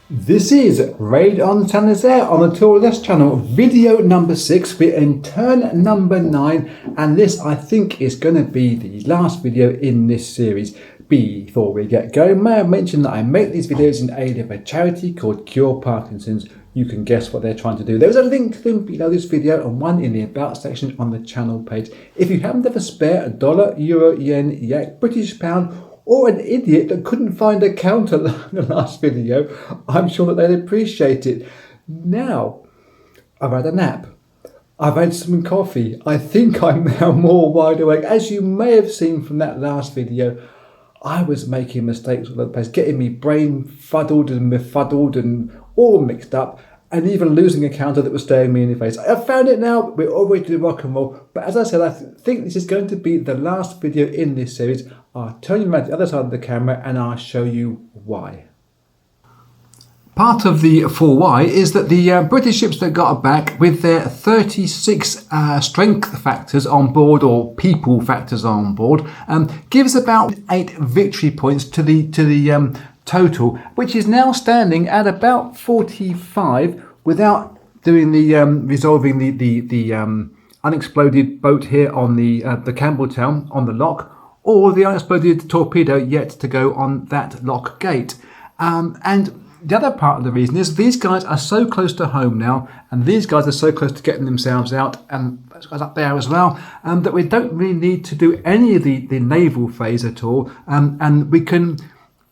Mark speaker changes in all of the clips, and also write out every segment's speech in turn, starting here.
Speaker 1: This is Raid on St Nazaire on the Tour Less channel, video number 6. We're in turn number 9, and this I think is going to be the last video in this series. Before we get going, may I mention that I make these videos in aid of a charity called Cure Parkinson's. You can guess what they're trying to do. There's a link to them below this video and one in the About section on the channel page. If you happen to have a spare $1, euro, yen, yak, British pound, or an idiot that couldn't find a counter in the last video, I'm sure that they'd appreciate it. Now, I've had a nap. I've had some coffee. I think I'm now more wide awake. As you may have seen from that last video, I was making mistakes all over the place, getting me brain fuddled and befuddled and all mixed up, and even losing a counter that was staring me in the face. I've found it now. We're all ready to rock and roll. But as I said, I think this is going to be the last video in this series. I'll turn you around to the other side of the camera and I'll show you why. Part of the 4Y is that the British ships that got back with their 36 strength factors on board, or people factors on board, gives about 8 victory points to the total, which is now standing at about 45 without doing the resolving the unexploded boat here on the Campbelltown on the lock, or the unexploded torpedo yet to go on that lock gate. And the other part of the reason is these guys are so close to home now, and these guys are so close to getting themselves out, and those guys up there as well, that we don't really need to do any of the naval phase at all, and we can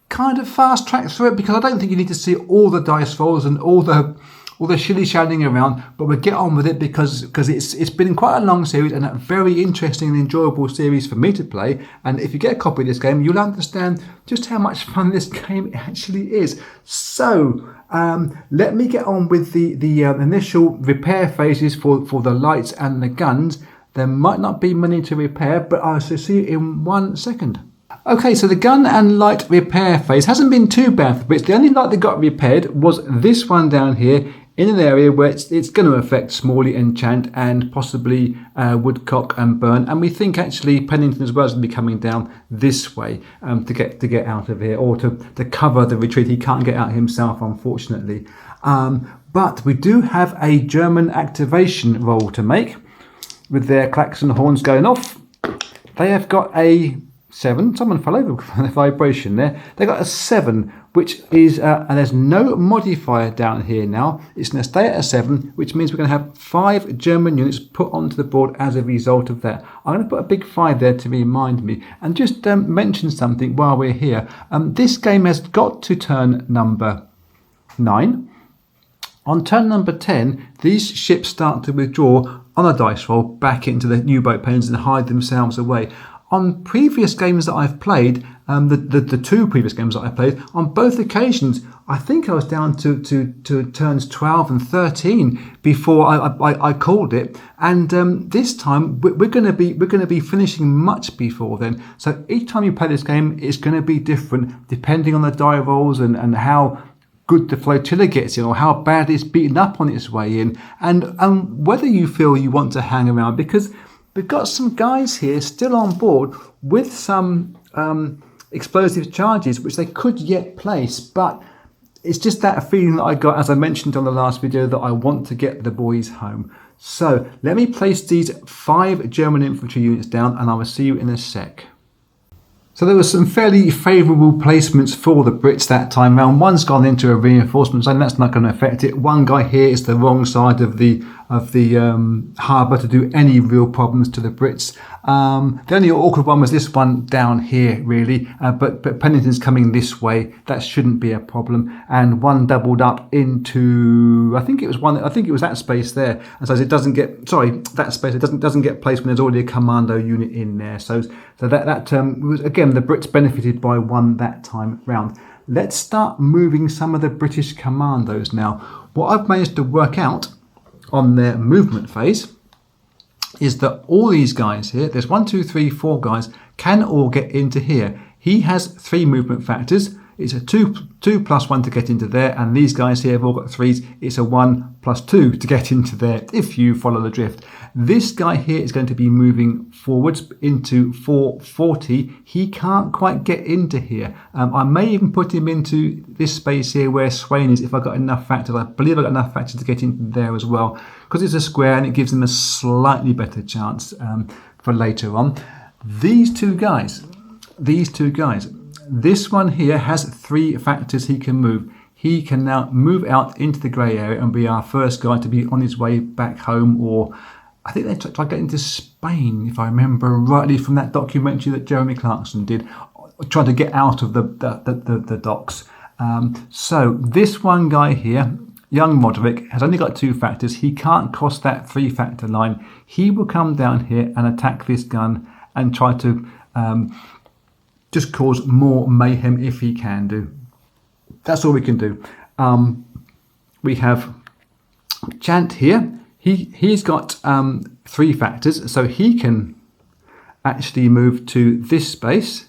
Speaker 1: kind of fast track through it, because I don't think you need to see all the dice rolls and all the shilly-shallying around, but we'll get on with it because it's been quite a long series and a very interesting and enjoyable series for me to play. And if you get a copy of this game, you'll understand just how much fun this game actually is. So let me get on with the initial repair phases for the lights and the guns. There might not be money to repair, but I'll see you in 1 second. Okay, so the gun and light repair phase hasn't been too bad for bits. The only light that got repaired was this one down here, in an area where it's going to affect Smalley and Chant and possibly Woodcock and Burn, and we think actually Pennington as well is going to be coming down this way to get out of here, or to cover the retreat. He can't get out himself, unfortunately. But we do have a German activation roll to make with their klaxon horns going off. They have got a 7. Someone fell over with the vibration there. They got a 7, which is, and there's no modifier down here now. It's going to stay at a 7, which means we're going to have 5 German units put onto the board as a result of that. I'm going to put a big 5 there to remind me, and just mention something while we're here. This game has got to turn number 9. On turn number 10, these ships start to withdraw on a dice roll back into the U-boat pens and hide themselves away. On previous games that I've played, the 2 previous games that I played, on both occasions, I think I was down to turns 12 and 13 before I called it. And this time we're going to be finishing much before then. So each time you play this game, it's going to be different depending on the die rolls and how good the flotilla gets in, or how bad it's beaten up on its way in, and whether you feel you want to hang around, because we've got some guys here still on board with some explosive charges which they could yet place, but it's just that feeling that I got, as I mentioned on the last video, that I want to get the boys home. So let me place these 5 German infantry units down and I will see you in a sec. So there were some fairly favourable placements for the Brits that time round. One's gone into a reinforcement zone, that's not going to affect it. One guy here is the wrong side of the harbour to do any real problems to the Brits. The only awkward one was this one down here, really, but Pennington's coming this way. That shouldn't be a problem. And one doubled up into, I think it was that space there. And so it doesn't get, that space, it doesn't get placed when there's already a commando unit in there. So that was, again, the Brits benefited by 1 that time round. Let's start moving some of the British commandos now. What I've managed to work out on their movement phase is that all these guys here, there's 1, 2, 3, 4 guys, can all get into here. He has 3 movement factors. It's a 2 plus 1 to get into there, and these guys here have all got 3s. It's a 1 plus 2 to get into there, if you follow the drift. This guy here is going to be moving forwards into 440. He can't quite get into here. I may even put him into this space here where Swain is, if I've got enough factors. I believe I've got enough factors to get into there as well, because it's a square and it gives him a slightly better chance for later on. These two guys, this one here has 3 factors he can move. He can now move out into the grey area and be our first guy to be on his way back home, or I think they tried getting to Spain, if I remember rightly from that documentary that Jeremy Clarkson did, trying to get out of the docks. So this one guy here, young Roderick, has only got 2 factors. He can't cross that 3-factor line. He will come down here and attack this gun and try to just cause more mayhem if he can do. That's all we can do. We have Chant here. He's got 3 factors, so he can actually move to this space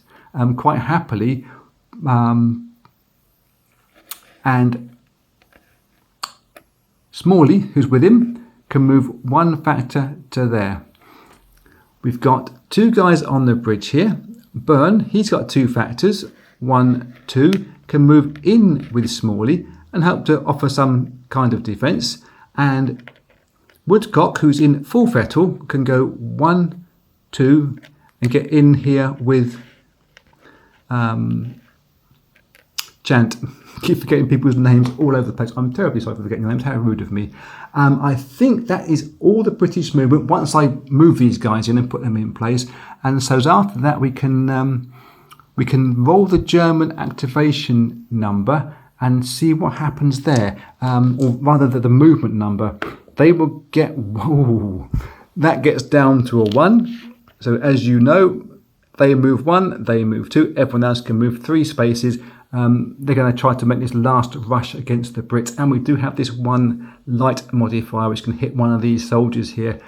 Speaker 1: quite happily, and Smalley, who's with him, can move 1 factor to there. We've got 2 guys on the bridge here. Byrne, he's got 2 factors, 1, 2, can move in with Smalley and help to offer some kind of defence. And Woodcock, who's in full fettle, can go 1, 2 and get in here with Chant. Keep forgetting people's names all over the place. I'm terribly sorry for forgetting names. How rude of me. I think that is all the British movement once I move these guys in and put them in place. And so after that we can roll the German activation number and see what happens there, or rather the movement number. They will get, whoa, that gets down to a 1. So as you know, they move 1, they move 2, everyone else can move 3 spaces. They're going to try to make this last rush against the Brits, and we do have this 1 light modifier which can hit one of these soldiers here,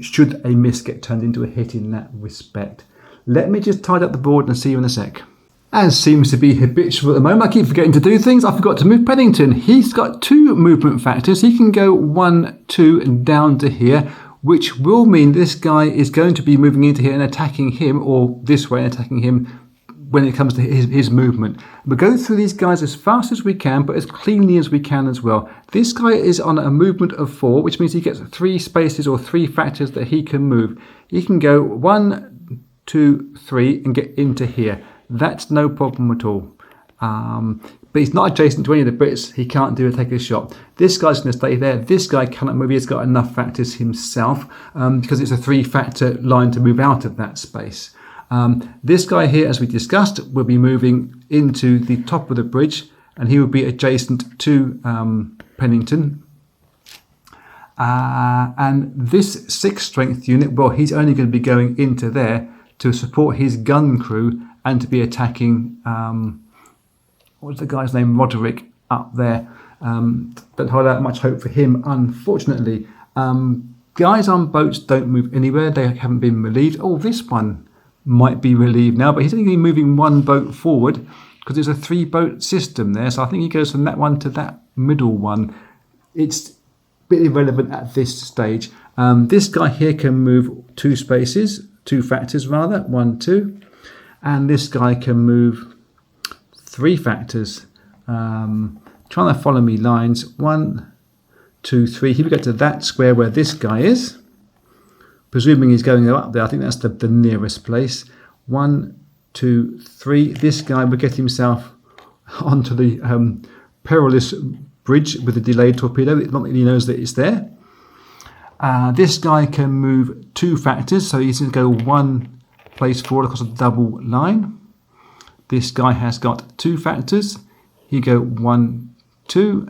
Speaker 1: should a miss get turned into a hit in that respect. Let me just tidy up the board and see you in a sec. As seems to be habitual at the moment, I keep forgetting to do things. I forgot to move Pennington. He's got 2 movement factors. He can go 1, 2 and down to here, which will mean this guy is going to be moving into here and attacking him, or this way and attacking him when it comes to his movement. We'll go through these guys as fast as we can, but as cleanly as we can as well. This guy is on a movement of 4, which means he gets 3 spaces or 3 factors that he can move. He can go 1, 2, 3 and get into here. That's no problem at all. But he's not adjacent to any of the Brits. He can't take a shot. This guy's going to stay there. This guy cannot move. He's got enough factors himself, because it's a 3-factor line to move out of that space. This guy here, as we discussed, will be moving into the top of the bridge, and he will be adjacent to Pennington. And this 6th strength unit, well, he's only going to be going into there to support his gun crew and to be attacking, what's the guy's name, Roderick, up there. Don't hold out much hope for him, unfortunately. Guys on boats don't move anywhere. They haven't been relieved. Oh, this one might be relieved now, but he's only going to be moving 1 boat forward because there's a 3-boat system there. So I think he goes from that one to that middle one. It's a bit irrelevant at this stage. This guy here can move 2 spaces, 2 factors rather, 1, 2. And this guy can move 3 factors. Trying to follow me lines. 1, 2, 3. Here we go to that square where this guy is. Presuming he's going up there, I think that's the nearest place. 1, 2, 3. This guy will get himself onto the perilous bridge with a delayed torpedo. Not that he knows that it's there. This guy can move 2 factors, so he's going to go 1 place forward across a double line. This guy has got 2 factors. He go 1, 2.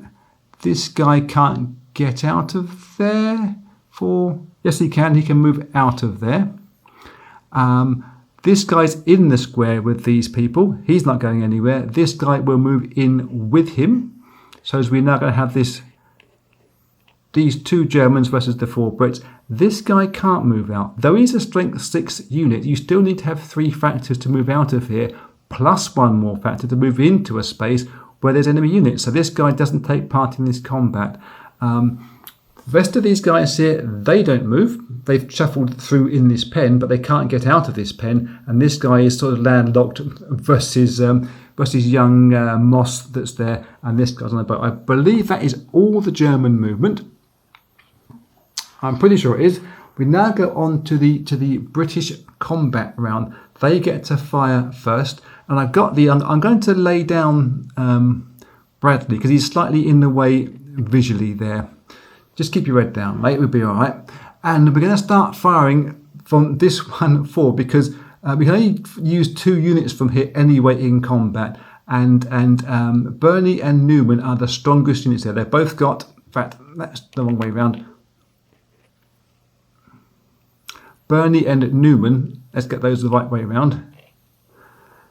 Speaker 1: This guy can't get out of there. 4. Yes, he can. He can move out of there. This guy's in the square with these people. He's not going anywhere. This guy will move in with him. So as we're now going to have these 2 Germans versus the 4 Brits. This guy can't move out. Though he's a strength 6 unit, you still need to have 3 factors to move out of here. plus one more factor to move into a space where there's enemy units. So this guy doesn't take part in this combat. The rest of these guys here, they don't move. They've shuffled through in this pen, but they can't get out of this pen. And this guy is sort of landlocked versus young Moss that's there. And this guy's on the boat. I believe that is all the German movement. I'm pretty sure it is. We now go on to the British combat round. They get to fire first. And I've got I'm going to lay down Bradley because he's slightly in the way visually there. Just keep your head down, mate. We'll be all right. And we're going to start firing from this one forward because we can only use 2 units from here anyway in combat. And Burney and Newman are the strongest units there. They've both got, in fact, that's the wrong way around. Burney and Newman, let's get those the right way around.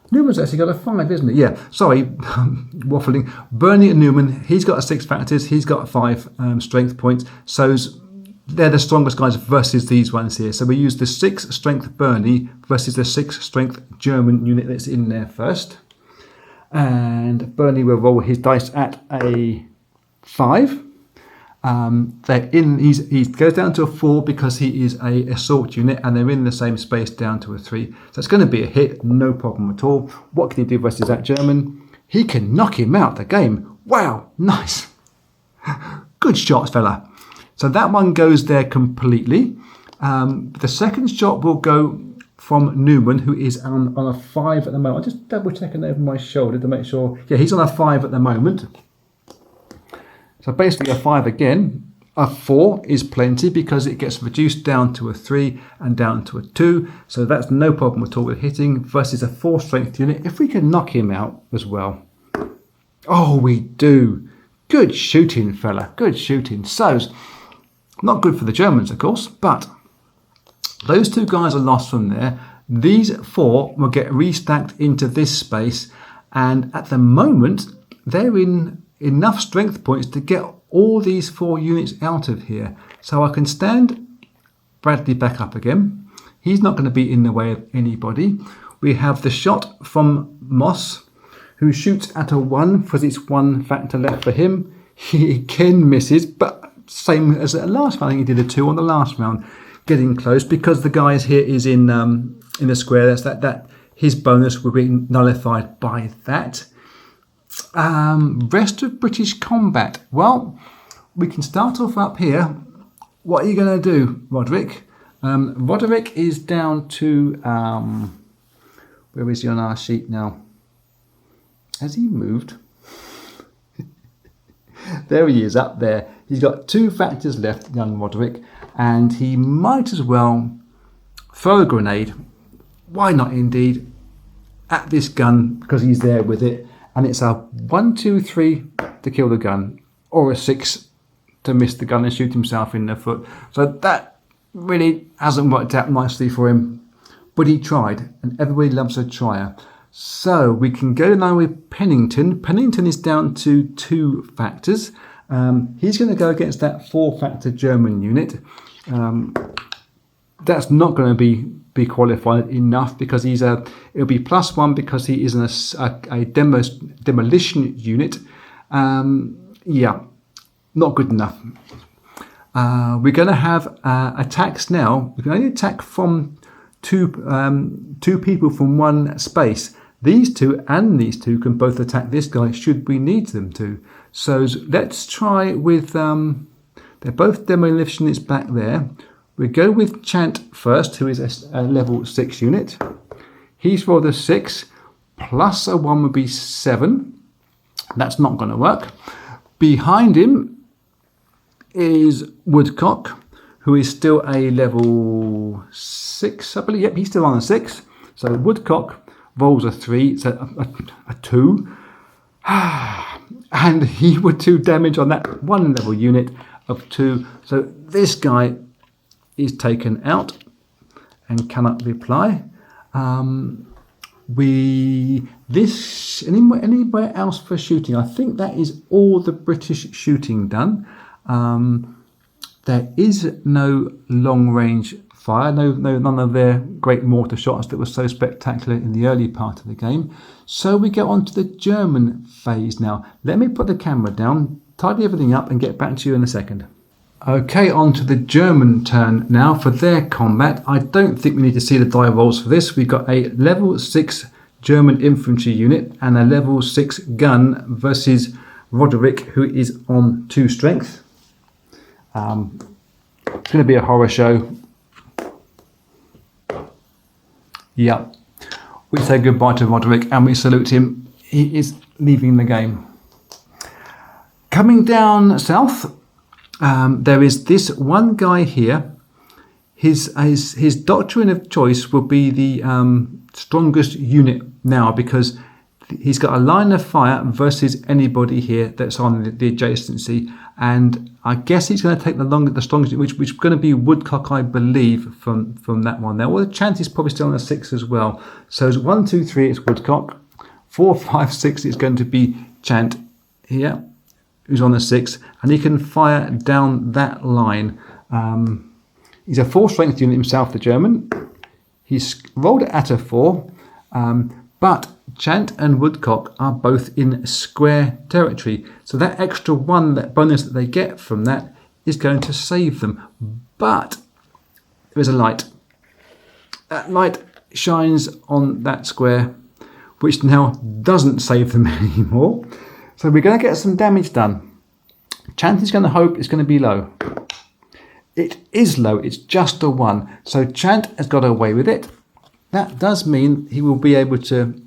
Speaker 1: Newman's actually got a 5, isn't it? Yeah, sorry, waffling. Burney and Newman, he's got a 6 factors, he's got 5 strength points. So they're the strongest guys versus these ones here. So we use the 6 strength Burney versus the 6 strength German unit that's in there first. And Burney will roll his dice at a 5. He goes down to a 4 because he is a assault unit, and they're in the same space down to a 3. So it's going to be a hit, no problem at all. What can he do versus that German? He can knock him out the game. Wow, nice. Good shots, fella. So that one goes there completely. The second shot will go from Newman, who is on a 5 at the moment. I'm just double checking over my shoulder to make sure. Yeah, he's on a 5 at the moment. So basically a 5 again. A 4 is plenty because it gets reduced down to a 3 and down to a 2. So that's no problem at all with hitting versus a 4 strength unit. If we can knock him out as well. Oh, we do. Good shooting, fella. Good shooting. So, not good for the Germans, of course, but those 2 guys are lost from there. These 4 will get restacked into this space. And at the moment, they're in enough strength points to get all these 4 units out of here. So I can stand Bradley back up again. He's not going to be in the way of anybody. We have the shot from Moss, who shoots at a 1 because it's 1 factor left for him. He again misses, but same as the last round. I think he did a 2 on the last round, getting close because the guy here is in the square. That's that his bonus will be nullified by that. Rest of British combat. Well, we can start off up here. What are you going to do, Roderick? Roderick is down to where is he on our sheet now? Has he moved? There he is up there. He's got 2 factors left, young Roderick, and he might as well throw a grenade. Why not indeed? At this gun because he's there with it. And it's a 1, 2, 3 to kill the gun, or a 6 to miss the gun and shoot himself in the foot. So that really hasn't worked out nicely for him. But he tried, and everybody loves a trier. So we can go now with Pennington. Pennington is down to 2 factors. He's going to go against that 4 factor German unit. That's not going to be qualified enough because it'll be +1 because he is a demolition unit. Yeah, not good enough. We're going to have attacks now. We can only attack from two people from 1 space. These 2 and these 2 can both attack this guy should we need them to. So let's try with they're both demolitionists back there. We go with Chant first, who is a level 6 unit. He's rolled a 6, plus a 1 would be 7. That's not going to work. Behind him is Woodcock, who is still a level 6, I believe. Yep, he's still on a 6. So Woodcock rolls a 3, so a 2. And he would do damage on that 1 level unit of 2. So this guy is taken out and cannot reply. Anywhere else for shooting? I think that is all the British shooting done. There is no long range fire. None of their great mortar shots that were so spectacular in the early part of the game. So we go on to the German phase now. Let me put the camera down, tidy everything up, and get back to you in a second. Okay, on to the German turn now for their combat. I don't think we need to see the die rolls for this. We've got a level 6 German infantry unit and a level 6 gun versus Roderick, who is on 2 strength. It's going to be a horror show. Yeah, we say goodbye to Roderick and we salute him. He is leaving the game. Coming down south, there is this one guy here. His doctrine of choice will be the strongest unit now, because he's got a line of fire versus anybody here that's on the adjacency, and I guess he's going to take the strongest, which is going to be Woodcock, I believe, from that one there. Well, the chance is probably still on a 6 as well. So it's 1, 2, 3, it's Woodcock. 4, 5, 6 is going to be Chant here, who's on a 6, and he can fire down that line. He's a 4 strength unit himself, the German. He's rolled at a 4, but Chant and Woodcock are both in square territory. So that extra 1, that bonus that they get from that, is going to save them. But there is a light. That light shines on that square, which now doesn't save them anymore. So we're going to get some damage done. Chant is going to hope it's going to be low. It is low, it's just a 1. So Chant has got away with it. That does mean he will be able to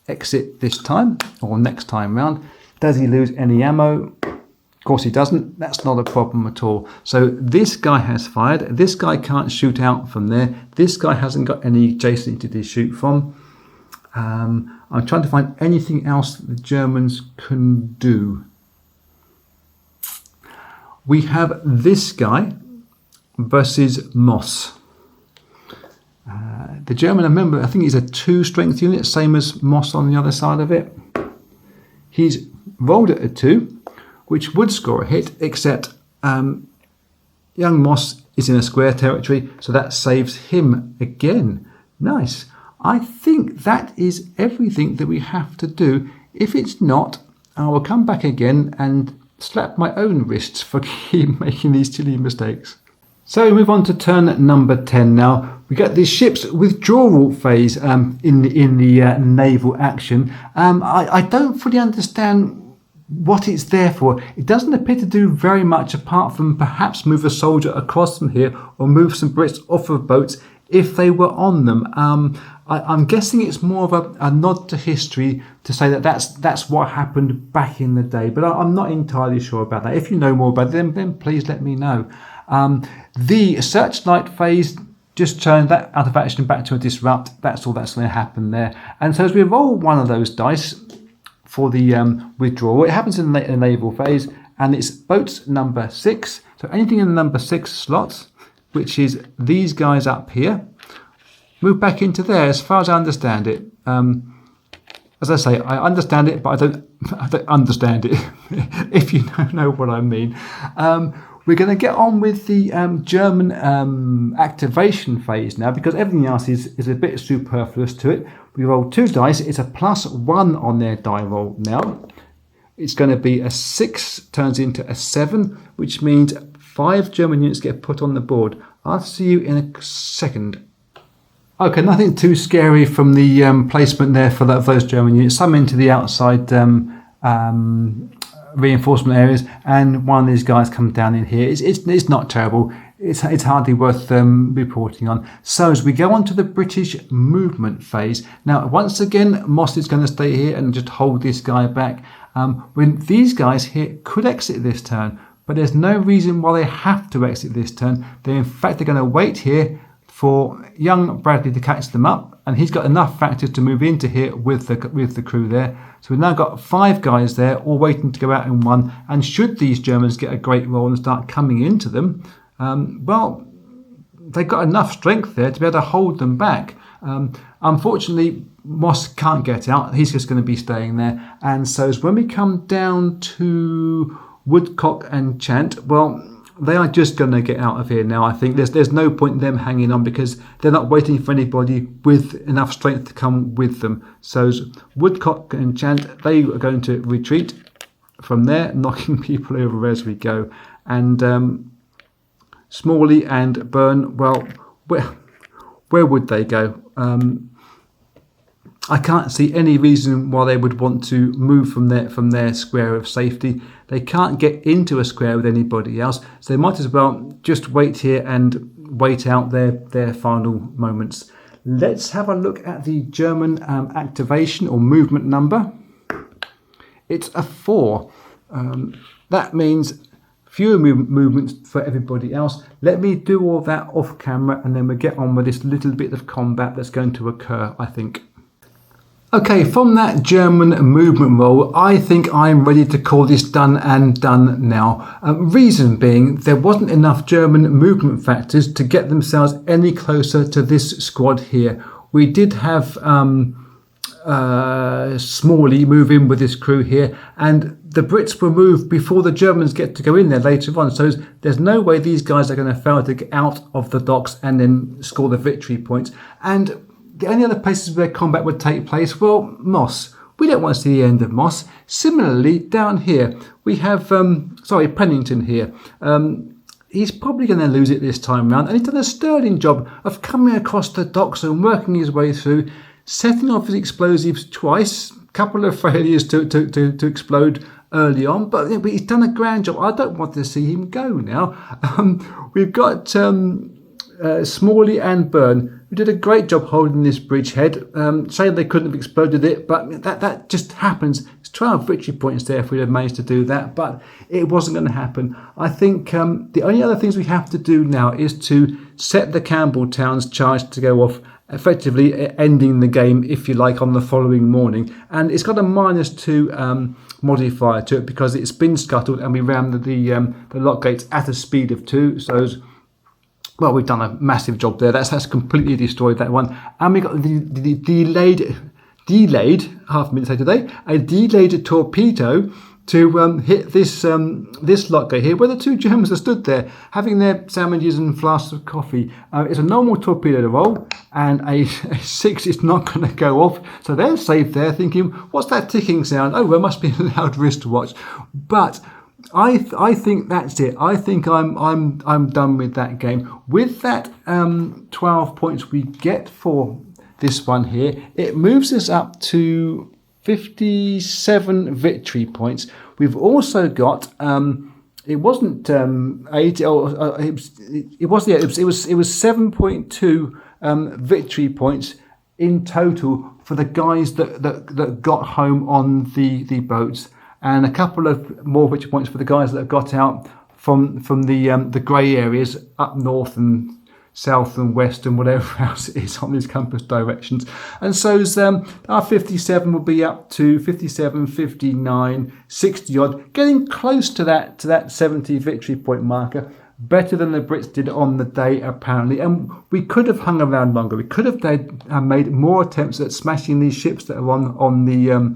Speaker 1: exit this time, or next time round. Does he lose any ammo? Of course he doesn't. That's not a problem at all. So this guy has fired. This guy can't shoot out from there. This guy hasn't got any adjacency to shoot from. I'm trying to find anything else that the Germans can do. We have this guy versus Moss. The German, I remember, I think he's a 2 strength unit, same as Moss on the other side of it. He's rolled at a 2, which would score a hit, except young Moss is in a square territory, so that saves him again. Nice. I think that is everything that we have to do. If it's not, I will come back again and slap my own wrists for keep making these silly mistakes. So we move on to turn number 10 now. We get the ship's withdrawal phase in the naval action. I don't fully understand what it's there for. It doesn't appear to do very much apart from perhaps move a soldier across from here or move some Brits off of boats if they were on them. I'm guessing it's more of a nod to history to say that that's what happened back in the day, but I'm not entirely sure about that. If you know more about it, then please let me know. The searchlight phase just turned that out of action back to a disrupt. That's all that's going to happen there. And so as we roll one of those dice for the withdrawal, it happens in the naval phase, and it's boats number 6. So anything in the number 6 slots, which is these guys up here, move back into there as far as I understand it. As I say, I understand it, but I don't understand it, if you know what I mean. We're going to get on with the German activation phase now, because everything else is a bit superfluous to it. We roll 2 dice. It's a +1 on their die roll now. It's going to be a 6 turns into a 7, which means 5 German units get put on the board. I'll see you in a second. Okay, nothing too scary from the placement there for those German units. Some into the outside reinforcement areas, and one of these guys comes down in here. It's not terrible. It's hardly worth reporting on. So as we go on to the British movement phase, now once again Moss is going to stay here and just hold this guy back. When these guys here could exit this turn, but there's no reason why they have to exit this turn. They in fact are going to wait here for young Bradley to catch them up, and he's got enough factors to move into here with the crew there. So we've now got 5 guys there, all waiting to go out in 1. And should these Germans get a great roll and start coming into them, well, they've got enough strength there to be able to hold them back. Unfortunately, Moss can't get out. He's just going to be staying there. And so when we come down to Woodcock and Chant, well, they are just going to get out of here now. I think there's no point in them hanging on because they're not waiting for anybody with enough strength to come with them. So Woodcock and Chant, they are going to retreat from there, knocking people over as we go. And Smalley and Byrne, well, where would they go? I can't see any reason why they would want to move from their square of safety. They can't get into a square with anybody else, so they might as well just wait here and wait out their final moments. Let's have a look at the German activation or movement number. It's a 4. That means fewer movements for everybody else. Let me do all that off camera and then we'll get on with this little bit of combat that's going to occur, I think. Okay, from that German movement roll, I think I'm ready to call this done and done now. Reason being, there wasn't enough German movement factors to get themselves any closer to this squad here. We did have Smalley move in with this crew here, and the Brits will move before the Germans get to go in there later on. So there's no way these guys are going to fail to get out of the docks and then score the victory points. And the only other places where combat would take place, well, Moss. We don't want to see the end of Moss. Similarly, down here, we have, Pennington here. He's probably going to lose it this time round, and he's done a sterling job of coming across the docks and working his way through, setting off his explosives twice, a couple of failures to explode early on, but he's done a grand job. I don't want to see him go now. We've got Smalley and Byrne, who did a great job holding this bridgehead. Saying they couldn't have exploded it, but that just happens. It's 12 victory points there if we'd have managed to do that, but it wasn't going to happen. I think the only other things we have to do now is to set the Campbelltown's charge to go off, effectively ending the game, if you like, on the following morning. And it's got a -2 modifier to it because it's been scuttled and we rammed the lock gates at a speed of 2. So well, we've done a massive job there. That's completely destroyed that one. And we got the delayed, half a minute later today, a delayed torpedo to hit this lock gate here, where the two Germans are stood there having their sandwiches and flasks of coffee. It's a normal torpedo to roll, and a 6 is not going to go off. So they're safe there, thinking, "What's that ticking sound? Oh, there must be a loud wristwatch." But I think that's it. I think I'm done with that game. With that 12 points we get for this one here, it moves us up to 57 victory points. We've also got it wasn't 8. It was 7.2 victory points in total for the guys that got home on the boats, and a couple of more victory points for the guys that got out from the grey areas up north and south and west and whatever else it is on these compass directions. And so our 57 will be up to 57, 59, 60 odd, getting close to that 70 victory point marker. Better than the Brits did on the day, apparently. And we could have hung around longer. We could have made more attempts at smashing these ships that are on the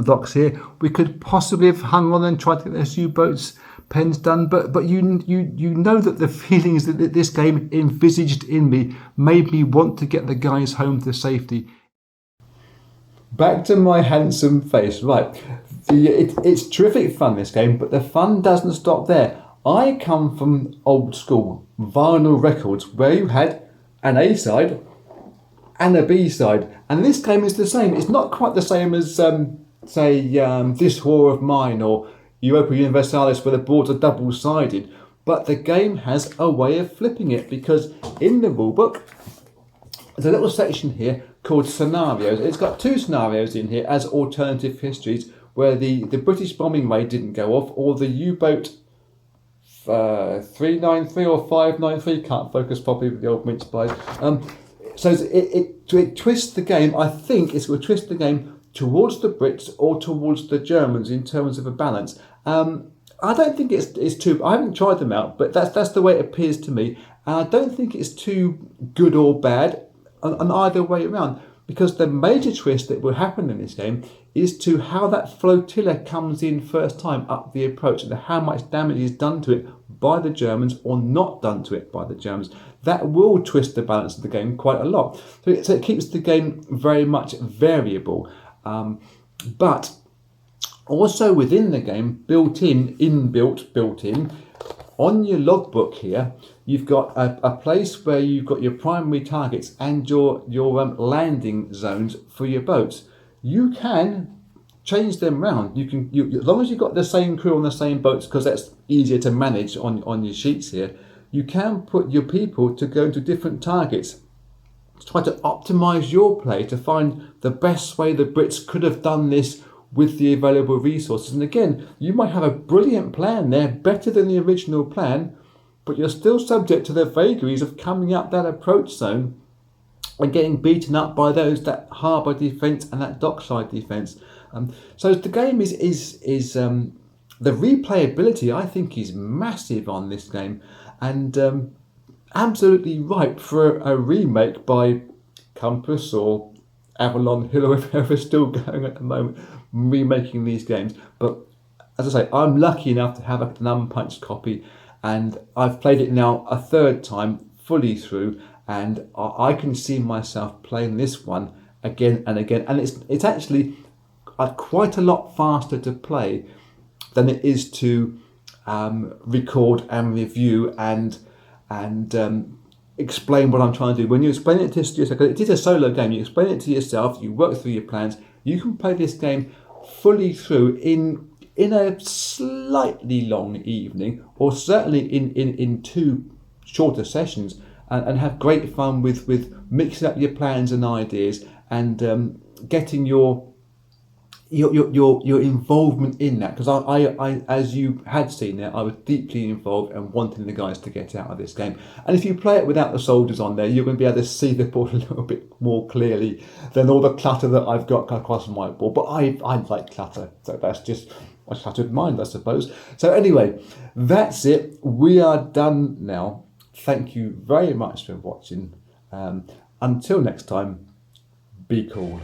Speaker 1: docks here. We could possibly have hung on and tried to get those U-boats pens done, but you know that the feelings that this game envisaged in me made me want to get the guys home to safety. Back to my handsome face. Right, it's terrific fun, this game, but the fun doesn't stop there. I come from old school vinyl records where you had an A side and a B side, and this game is the same. It's not quite the same as This War of Mine or Europa Universalis, where the boards are double-sided, but the game has a way of flipping it, because in the rulebook there's a little section here called scenarios. It's got 2 scenarios in here as alternative histories, where the British bombing raid didn't go off, or the U-boat 393 or 593, can't focus properly with the old mince pies. So it twists the game. I think it's going to twist the game towards the Brits or towards the Germans in terms of a balance. I don't think it's too. I haven't tried them out, but that's the way it appears to me. And I don't think it's too good or bad on either way around, because the major twist that will happen in this game is to how that flotilla comes in first time up the approach and how much damage is done to it by the Germans or not done to it by the Germans. That will twist the balance of the game quite a lot. So it keeps the game very much variable. But also within the game, built in, on your logbook here, you've got a place where you've got your primary targets and your landing zones for your boats. You can change them round. As long as you've got the same crew on the same boats, because that's easier to manage on your sheets here, you can put your people to go to different targets. Try to optimize your play to find the best way the Brits could have done this with the available resources. And again, you might have a brilliant plan there, better than the original plan, but you're still subject to the vagaries of coming up that approach zone and getting beaten up by that harbour defence and that dockside defence. So the game is the replayability, I think, is massive on this game, and absolutely ripe for a remake by Compass or Avalon Hill or whoever is still going at the moment, remaking these games. But as I say, I'm lucky enough to have an unpunched copy, and I've played it now a third time fully through, and I can see myself playing this one again and again. And it's actually quite a lot faster to play than it is to record and review and explain what I'm trying to do. When you explain it to yourself, it is a solo game, you explain it to yourself, you work through your plans, you can play this game fully through in a slightly long evening, or certainly in two shorter sessions, and have great fun with mixing up your plans and ideas and getting your involvement in that, because I as you had seen there, I was deeply involved and wanting the guys to get out of this game. And if you play it without the soldiers on there, you're going to be able to see the board a little bit more clearly than all the clutter that I've got across my board. But I like clutter, so that's just my cluttered mind, I suppose. So anyway, that's it. We are done now. Thank you very much for watching. Until next time, be cool.